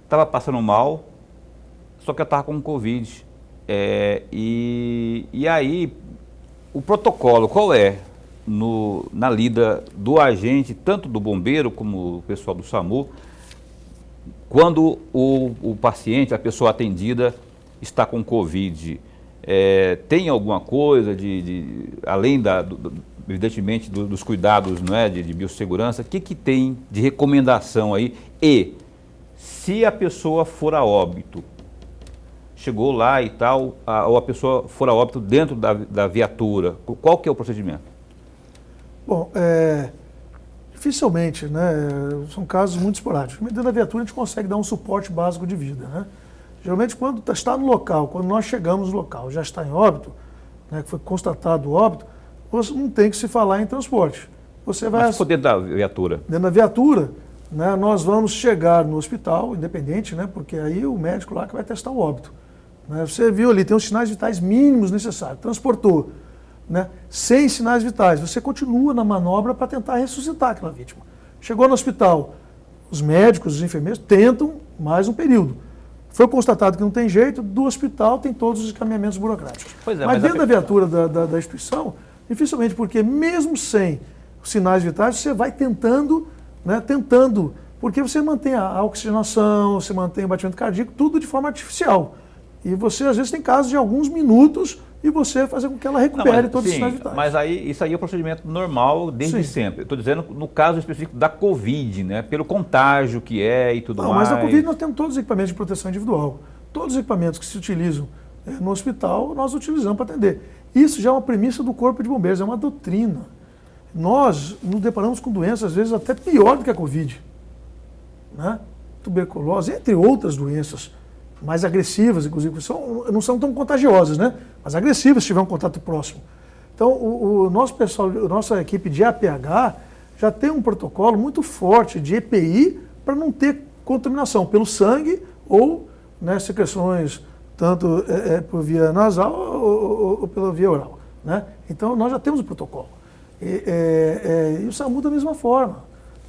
estava passando mal, só que ela estava com Covid. E aí, o protocolo qual é na lida do agente, tanto do bombeiro como o pessoal do SAMU, quando o paciente, a pessoa atendida, está com Covid? Tem alguma coisa além evidentemente dos cuidados, não é, de biossegurança, o que tem de recomendação aí? E se a pessoa for a óbito, chegou lá e tal, ou a pessoa for a óbito dentro da viatura, qual que é o procedimento? Bom, dificilmente, né? São casos muito esporádicos. Dentro da viatura a gente consegue dar um suporte básico de vida, né? Geralmente quando está no local, quando nós chegamos no local, já está em óbito, né, que foi constatado o óbito, você não tem que se falar em transporte. Você vai... Mas se for dentro da viatura? Dentro da viatura, né, nós vamos chegar no hospital, independente, né, porque aí o médico lá que vai testar o óbito. Né, você viu ali, tem os sinais vitais mínimos necessários, transportou, né, sem sinais vitais, você continua na manobra para tentar ressuscitar aquela vítima. Chegou no hospital, os médicos, os enfermeiros tentam mais um período. Foi constatado que não tem jeito, do hospital tem todos os encaminhamentos burocráticos. Mas dentro da viatura da instituição, dificilmente, porque mesmo sem sinais vitais, você vai tentando, né, porque você mantém a oxigenação, você mantém o batimento cardíaco, tudo de forma artificial. E você, às vezes, tem casos de alguns minutos e você fazer com que ela recupere todos os sinais vitais. Mas isso aí é o procedimento normal desde sempre. Estou dizendo no caso específico da Covid, né? Pelo contágio que é e tudo mais. Mas na Covid nós temos todos os equipamentos de proteção individual. Todos os equipamentos que se utilizam no hospital, nós utilizamos para atender. Isso já é uma premissa do Corpo de Bombeiros, é uma doutrina. Nós nos deparamos com doenças, às vezes, até pior do que a Covid. Né? Tuberculose, entre outras doenças mais agressivas, inclusive, não são tão contagiosas, né? Mas agressivas se tiver um contato próximo. Então, o nosso pessoal, a nossa equipe de APH já tem um protocolo muito forte de EPI para não ter contaminação pelo sangue ou, né, secreções tanto por via nasal ou pela via oral. Né? Então, nós já temos o protocolo. E o SAMU da mesma forma.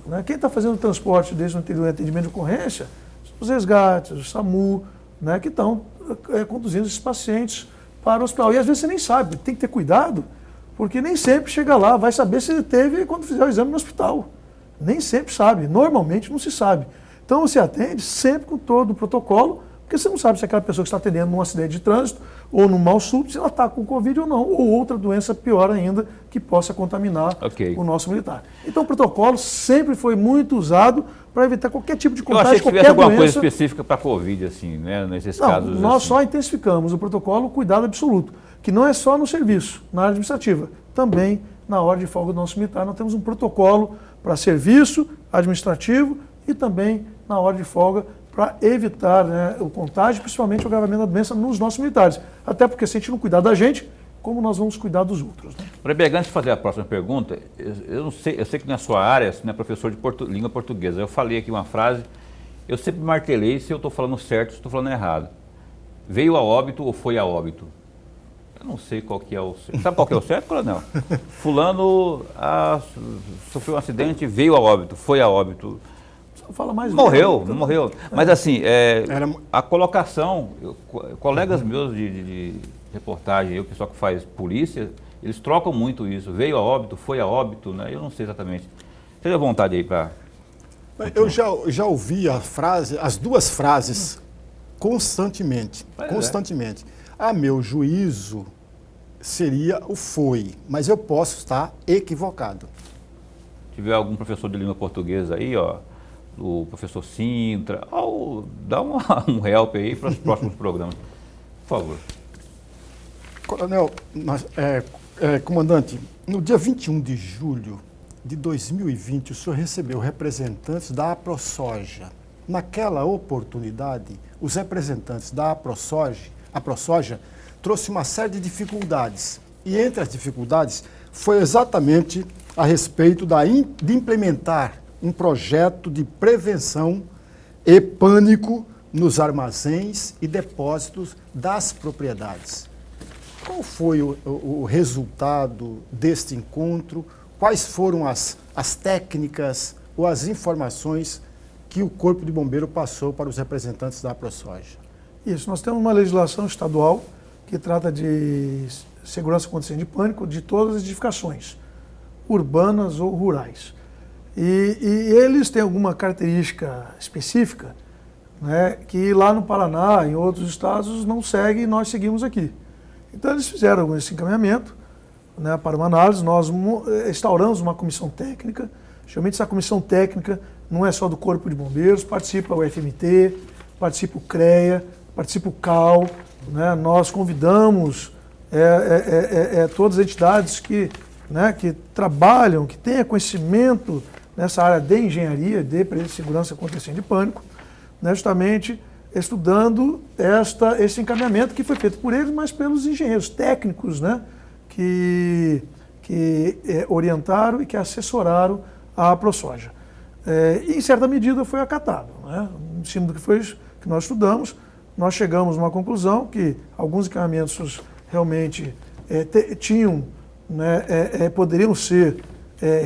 Né? Quem está fazendo o transporte desde o atendimento de ocorrência, os resgates, o SAMU, né, que estão conduzindo esses pacientes para o hospital. E às vezes você nem sabe, tem que ter cuidado, porque nem sempre chega lá, vai saber se ele teve quando fizer o exame no hospital. Nem sempre sabe, normalmente não se sabe. Então você atende sempre com todo o protocolo, porque você não sabe se aquela pessoa que está atendendo num acidente de trânsito ou num mal súbito, se ela está com Covid ou não, ou outra doença pior ainda que possa contaminar o nosso militar. Então o protocolo sempre foi muito usado para evitar qualquer tipo de contágio, eu achei que qualquer tivesse alguma doença. coisa específica para a Covid, assim, né, nesses casos. Nós assim. só intensificamos o protocolo cuidado absoluto, que não é só no serviço, na área administrativa, também na hora de folga do nosso militar. Nós temos um protocolo para serviço administrativo e também na hora de folga para evitar, né, o contágio, principalmente o agravamento da doença nos nossos militares. Até porque se a gente não cuidar da gente, como nós vamos cuidar dos outros? Né? Reberga, antes de fazer a próxima pergunta, eu sei que na sua área você não é professor de língua portuguesa. Eu falei aqui uma frase, eu sempre martelei se eu estou falando certo, se estou falando errado. Veio a óbito ou foi a óbito? Eu não sei qual que é o certo. Sabe qual que é o certo, coronel? Fulano sofreu um acidente, veio a óbito, foi a óbito. Fala mais morreu. Mas assim, a colocação, colegas meus de reportagem, o pessoal que faz polícia, Eles trocam muito isso. Veio a óbito, foi a óbito, né? Eu não sei exatamente. Seja à vontade aí para... Eu já ouvi as duas frases constantemente. A meu juízo seria o foi, mas eu posso estar equivocado. Se tiver algum professor de língua portuguesa aí, ó, o professor Sintra, dá um help aí para os próximos programas. Por favor. Coronel, comandante, no dia 21 de julho de 2020, o senhor recebeu representantes da AproSoja. Naquela oportunidade, os representantes da AproSoja trouxe uma série de dificuldades. E entre as dificuldades foi exatamente a respeito de implementar um projeto de prevenção e pânico nos armazéns e depósitos das propriedades. Qual foi o resultado deste encontro? Quais foram as técnicas ou as informações que o Corpo de Bombeiro passou para os representantes da AproSoja? Isso, nós temos uma legislação estadual que trata de segurança contra incêndio e pânico de todas as edificações, urbanas ou rurais. E eles têm alguma característica específica, né, que lá no Paraná, em outros estados, não segue e nós seguimos aqui. Então eles fizeram esse encaminhamento, né, para uma análise. Nós instauramos uma comissão técnica. Geralmente essa comissão técnica não é só do Corpo de Bombeiros, participa o FMT, participa o CREA, participa o CAL, né? Nós convidamos todas as entidades que trabalham, que tenham conhecimento nessa área de engenharia, de segurança contra incêndio e pânico, né, justamente estudando esse encaminhamento que foi feito por eles, mas pelos engenheiros técnicos, né, que orientaram e que assessoraram a AproSoja. E, em certa medida, foi acatado. Né? Em cima do que nós estudamos, nós chegamos a uma conclusão que alguns encaminhamentos realmente tinham, né, poderiam ser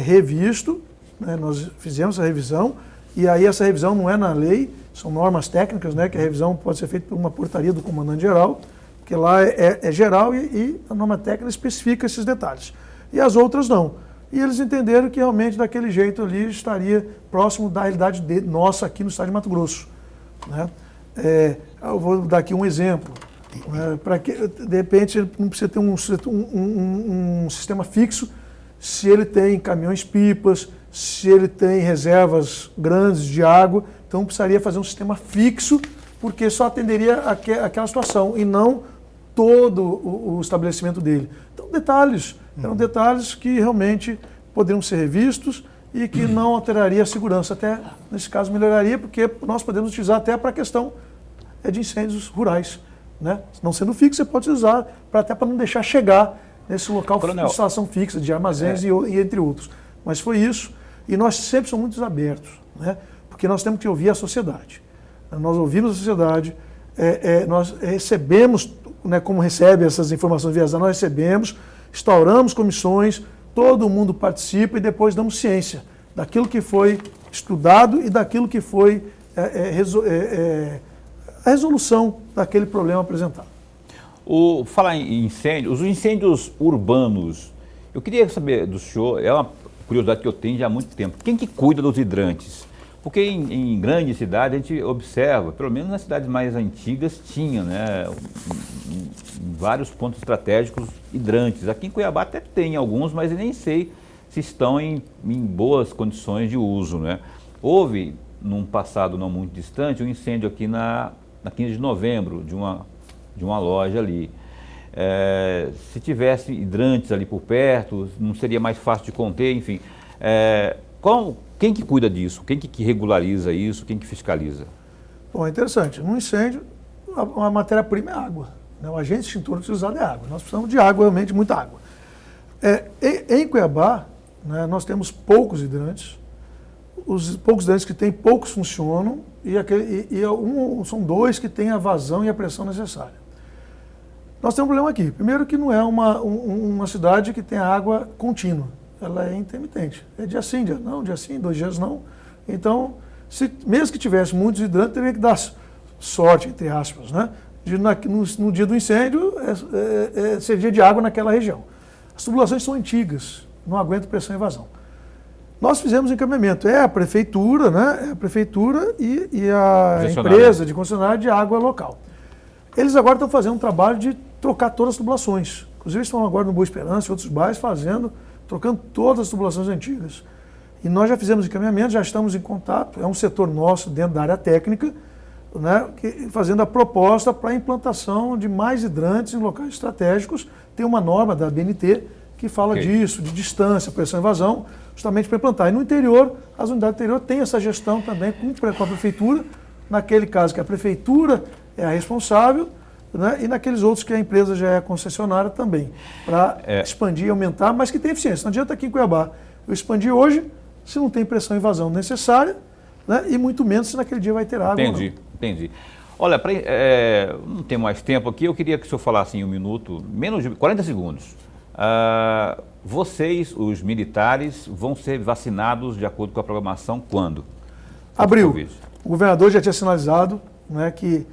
revistos, né? Nós fizemos a revisão, e aí essa revisão não é na lei, são normas técnicas, né, que a revisão pode ser feita por uma portaria do comandante-geral, que lá é geral e a norma técnica especifica esses detalhes. E as outras não. E eles entenderam que realmente daquele jeito ali estaria próximo da realidade nossa aqui no estado de Mato Grosso. Né? Eu vou dar aqui um exemplo. Para que, de repente, ele não precisa ter um sistema fixo se ele tem caminhões-pipas, se ele tem reservas grandes de água. Então precisaria fazer um sistema fixo, porque só atenderia aquela situação e não todo o estabelecimento dele. Então eram detalhes que realmente poderiam ser revistos e que não alteraria a segurança. Até, nesse caso, melhoraria, porque nós podemos utilizar até para a questão de incêndios rurais. Né? Não sendo fixo, você pode usar até para não deixar chegar nesse local de instalação fixa, de armazéns e entre outros. Mas foi isso, e nós sempre somos muito abertos, né? Porque nós temos que ouvir a sociedade. Nós ouvimos a sociedade, nós recebemos, né, como recebe essas informações via nós recebemos, instauramos comissões, todo mundo participa e depois damos ciência daquilo que foi estudado e daquilo que foi a resolução daquele problema apresentado. Falar em incêndios, os incêndios urbanos, eu queria saber do senhor, é uma curiosidade que eu tenho já há muito tempo, quem que cuida dos hidrantes? Porque em grandes cidades a gente observa, pelo menos nas cidades mais antigas tinha, né, vários pontos estratégicos hidrantes. Aqui em Cuiabá até tem alguns, mas eu nem sei se estão em boas condições de uso, né? Houve, num passado não muito distante, um incêndio aqui na 15 de novembro, de uma loja ali. Se tivesse hidrantes ali por perto, não seria mais fácil de conter, enfim. Quem que cuida disso? Quem que regulariza isso? Quem que fiscaliza? Bom, é interessante. No incêndio, a matéria-prima é água. Né? O agente extintor utilizado é água. Nós precisamos de água, realmente muita água. Em Cuiabá, né, nós temos poucos hidrantes. Os poucos hidrantes que tem, poucos funcionam. São dois que têm a vazão e a pressão necessária. Nós temos um problema aqui. Primeiro que não é uma cidade que tem água contínua. Ela é intermitente. É dia sim, dia não, dia sim, 2 dias não. Então, mesmo que tivesse muitos hidrantes, teria que dar sorte, entre aspas, né? No dia do incêndio, seria dia de água naquela região. As tubulações são antigas, não aguentam pressão e vazão. Nós fizemos encaminhamento, é a prefeitura, né? É a prefeitura e a empresa de concessionária de água local. Eles agora estão fazendo um trabalho de trocar todas as tubulações. Inclusive estão agora no Boa Esperança e outros bairros trocando todas as tubulações antigas. E nós já fizemos encaminhamento, já estamos em contato, é um setor nosso dentro da área técnica, né, fazendo a proposta para a implantação de mais hidrantes em locais estratégicos. Tem uma norma da BNT que fala disso, de distância, pressão e vazão, justamente para implantar. E no interior, as unidades do interior têm essa gestão também com a prefeitura, naquele caso que a prefeitura é a responsável, né, e naqueles outros que a empresa já é concessionária também, para expandir e aumentar, mas que tem eficiência. Não adianta aqui em Cuiabá eu expandir hoje se não tem pressão e vazão necessária, né, e muito menos se naquele dia vai ter água. Entendi. Olha, não tem mais tempo aqui, eu queria que o senhor falasse em um minuto, menos de 40 segundos. Vocês, os militares, vão ser vacinados de acordo com a programação quando? Abril. O governador já tinha sinalizado, né, que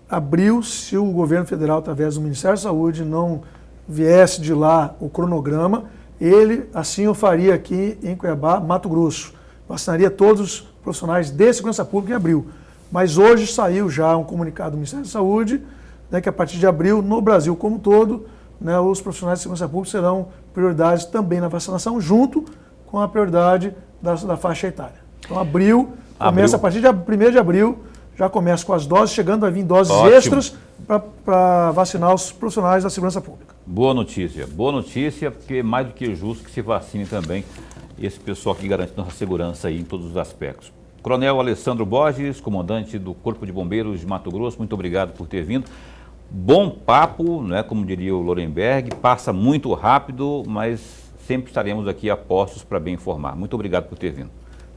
abril, se o governo federal, através do Ministério da Saúde, não viesse de lá o cronograma, ele assim o faria aqui em Cuiabá, Mato Grosso. Vacinaria todos os profissionais de segurança pública em abril. Mas hoje saiu já um comunicado do Ministério da Saúde, né, que a partir de abril, no Brasil como um todo, né, os profissionais de segurança pública serão prioridades também na vacinação, junto com a prioridade da faixa etária. Então, abril começa a partir de 1º de abril, já começa com as doses, chegando a vir doses extras para vacinar os profissionais da segurança pública. Boa notícia, porque é mais do que justo que se vacine também esse pessoal que garante nossa segurança aí em todos os aspectos. Coronel Alessandro Borges, comandante do Corpo de Bombeiros de Mato Grosso, muito obrigado por ter vindo. Bom papo, né, como diria o Lorenberg, passa muito rápido, mas sempre estaremos aqui a postos para bem informar. Muito obrigado por ter vindo.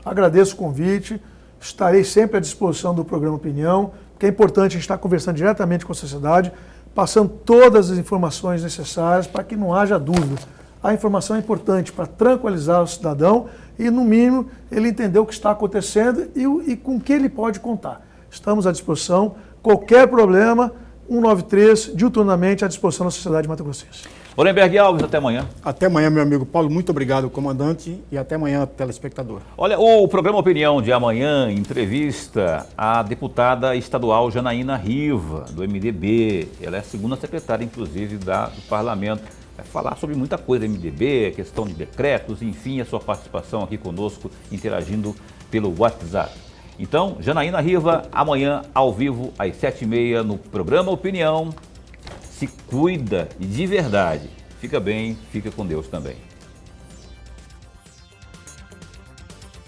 Agradeço o convite, estarei sempre à disposição do programa Opinião, porque é importante a gente estar conversando diretamente com a sociedade, passando todas as informações necessárias para que não haja dúvida. A informação é importante para tranquilizar o cidadão e, no mínimo, ele entender o que está acontecendo e com que ele pode contar. Estamos à disposição. Qualquer problema, 193, diuturnamente à disposição da sociedade mato-grossense. Lorenberg Alves, até amanhã. Até amanhã, meu amigo Paulo. Muito obrigado, comandante, e até amanhã, telespectador. Olha, o programa Opinião de amanhã entrevista a deputada estadual Janaína Riva, do MDB. Ela é a segunda secretária, inclusive, do parlamento. Vai falar sobre muita coisa, MDB, questão de decretos, enfim, a sua participação aqui conosco, interagindo pelo WhatsApp. Então, Janaína Riva, amanhã, ao vivo, às 7h30, no programa Opinião. Se cuida e de verdade. Fica bem, fica com Deus também.